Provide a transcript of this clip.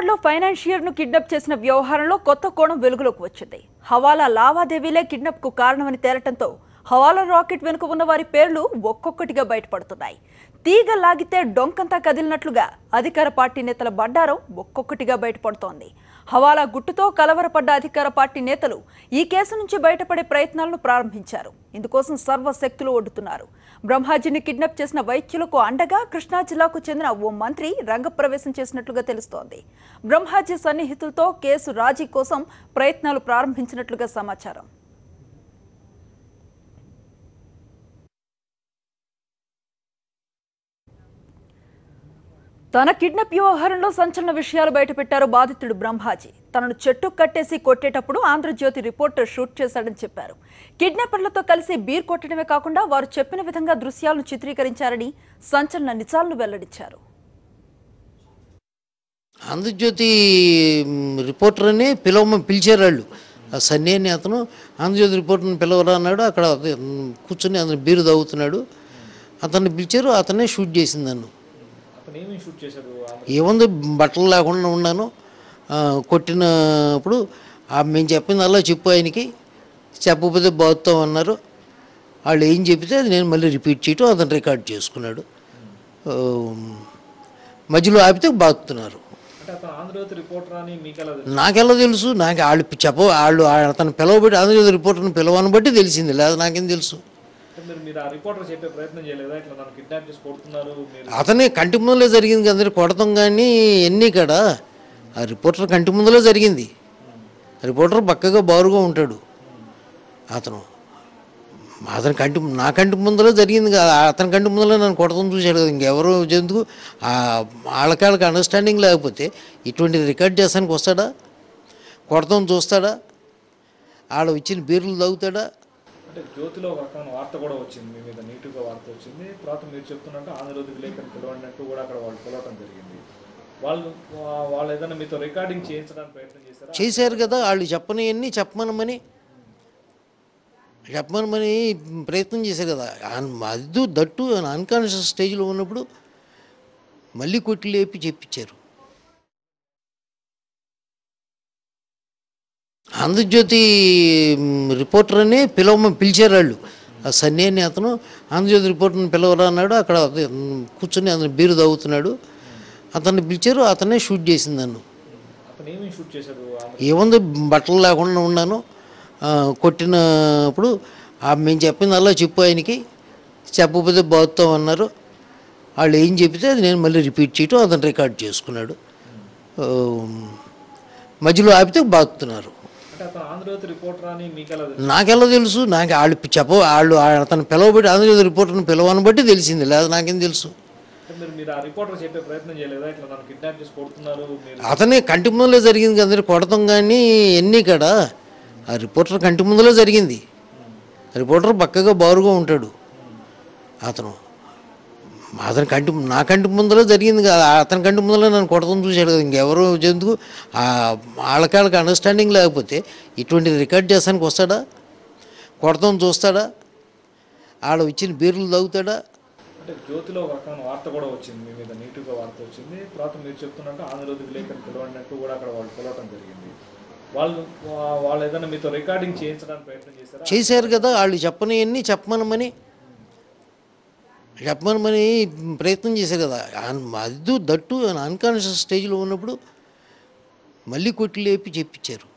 హైదరాబాద్లో ఫైనాన్షియర్ను కిడ్నాప్ చేసిన వ్యవహారంలో కొత్త కోణం వెలుగులోకి వచ్చింది. హవాలా లావాదేవీలే కిడ్నాప్కు కారణమని తేలటంతో హవాలా రాకెట్ వెనుక ఉన్న వారి పేర్లు ఒక్కొక్కటిగా బయటపడుతున్నాయి. తీగ లాగితే డొంకంతా కదిలినట్లుగా అధికార పార్టీ నేతల బండారం ఒక్కొక్కటిగా బయటపడుతోంది. హవాలా గుట్టుతో కలవరపడ్డ అధికార పార్టీ నేతలు ఈ కేసు నుంచి బయటపడే ప్రయత్నాలను ప్రారంభించారు. ఇందుకోసం సర్వశక్తులు ఒడ్డుతున్నారు. బ్రహ్మాజీని కిడ్నాప్ చేసిన వైద్యులకు అండగా కృష్ణా జిల్లాకు చెందిన ఓ మంత్రి రంగప్రవేశం చేసినట్లుగా తెలుస్తోంది. బ్రహ్మాజీ సన్నిహితులతో కేసు రాజీ కోసం ప్రయత్నాలు ప్రారంభించినట్లుగా సమాచారం. తన కిడ్నాప్ వ్యవహారంలో సంచలన విషయాలు బయటపెట్టారు బాధితుడు బ్రహ్మాజీ. తనను చెట్టు కట్టేసి కొట్టేటప్పుడు ఆంధ్రజ్యోతి రిపోర్టర్ షూట్ చేశాడని చెప్పారు. కిడ్నాపర్లతో కలిసి బీర్ కొట్టడమే కాకుండా వారు చెప్పిన విధంగా దృశ్యాలను చిత్రీకరించారని సంచలన నిజాలను వెల్లడించారు. ఆంధ్రజ్యోతి రిపోర్టర్ అని పిలిచారు వాళ్ళు. సన్నీ అని అతను ఆంధ్రజ్యోతి రిపోర్టర్ని పిలవరా అన్నాడు. అక్కడ కూర్చొని అతను బీరు తాగుతున్నాడు. అతన్ని పిలిచారు. అతనే షూట్ చేసింది నన్ను. ఏముంది, బట్టలు లేకుండా ఉన్నాను. కొట్టినప్పుడు మేము చెప్పింది అలా చెప్పు, ఆయనకి చెప్పకపోతే బాగుతాం అన్నారు. వాళ్ళు ఏం చెప్తే అది నేను మళ్ళీ రిపీట్ చేయటం అతను రికార్డ్ చేసుకున్నాడు. మధ్యలో ఆపితే బాగుతున్నారు. నాకెలా తెలుసు? నాకు వాళ్ళు అతను పిలవబెట్టి ఆంధ్రజ్యోతి రిపోర్టర్ని పిలవని బట్టి తెలిసింది, లేదా నాకేం తెలుసు? అతనే కంటి ముందులో జరిగింది కదా, కొడతాం కానీ ఎన్ని ఇక్కడ ఆ రిపోర్టర్ కంటి ముందులో జరిగింది. రిపోర్టర్ పక్కగా బారుగా ఉంటాడు. అతను నా కంటి ముందులో జరిగింది కదా, అతని కంటి ముందులో నన్ను కొడతాం చూశాడు కదా. ఇంకెవరు ఎందుకు? వాళ్ళకి అండర్స్టాండింగ్ లేకపోతే ఇటువంటి రికార్డ్ చేస్తానికి వస్తాడా? కొడతాం చూస్తాడా? ఆడ ఇచ్చిన బీర్లు తాగుతాడా? అంటే జ్యోతిలో ఒక రకమైన వార్త కూడా వచ్చింది, మీ మీద నెగిటివ్గా వార్త వచ్చింది. తర్వాత మీరు చెప్తున్నట్టు ఆంధ్రజ్యోతి విలేకరులు పిలవన్నట్టు కూడా అక్కడ వాళ్ళు పిలవటం జరిగింది. వాళ్ళు ఏదైనా మీతో రికార్డింగ్ చేయించడానికి ప్రయత్నం చేశారు కదా. వాళ్ళు చెప్పనివన్నీ చెప్పమని ప్రయత్నం చేశారు కదా. అది దట్టు అన్కాన్షియస్ స్టేజ్లో ఉన్నప్పుడు మళ్ళీ కొట్టి లేపి చెప్పించారు. ఆంధ్రజ్యోతి రిపోర్టర్ అని పిలిచారు వాళ్ళు. సన్నీ అని అతను ఆంధ్రజ్యోతి రిపోర్టర్ని పిలవరా అన్నాడు. అక్కడ కూర్చొని అతను బీరు తాగుతున్నాడు. అతన్ని పిలిచారు. అతనే షూట్ చేసింది నన్ను. ఏముంది, బట్టలు లేకుండా ఉన్నాను. కొట్టినప్పుడు మేము చెప్పింది అలా చెప్పు, ఆయనకి చెప్పకపోతే బాగుతాం అన్నారు. వాళ్ళు ఏం చెప్తే అది నేను మళ్ళీ రిపీట్ చేయటం అతను రికార్డ్ చేసుకున్నాడు. మధ్యలో ఆపితే బాగుతున్నారు. నాకెలా తెలుసు? వాళ్ళు అతను పిలవబెట్టి ఆంధ్రజ్యోతి రిపోర్టర్ని పిలవని బట్టి తెలిసింది, లేదా నాకేం తెలుసు? అతనే కంటి ముందులో జరిగింది కదా, కొడతాం కానీ ఎన్ని ఇక్కడ ఆ రిపోర్టర్ కంటి ముందులో జరిగింది. రిపోర్టర్ పక్కగా బారుగా ఉంటాడు. అతను నా కంటి ముందులో జరిగింది కదా, అతని కంటి ముందులో నన్ను కొడతాం చూశాడు కదా. ఇంకెవరు ఎందుకు? వాళ్ళకి అండర్స్టాండింగ్ లేకపోతే ఇటువంటి రికార్డ్ చేస్తానికి వస్తాడా? కొడతాం చూస్తాడా? ఆడ ఇచ్చిన బీర్లు తాగుతాడా? అంటే జ్యోతిలో ఒక రకమైన వార్త కూడా వచ్చింది, మీ మీద నెగిటివ్గా వార్త వచ్చింది. తర్వాత మీరు చెప్తున్నట్టు ఆంధ్రజ్యోతి విలేకరులు పిలవన్నట్టు కూడా అక్కడ వాళ్ళు పిలవటం జరిగింది. వాళ్ళు ఏదైనా మీతో రికార్డింగ్ చేయించడానికి ప్రయత్నం చేశారు కదా. వాళ్ళు చెప్పనివన్నీ చెప్పమని ప్రయత్నం చేశారు కదా. అది దట్టు అన్కాన్షియస్ స్టేజ్లో ఉన్నప్పుడు మళ్ళీ కొట్టి లేపి చెప్పించారు.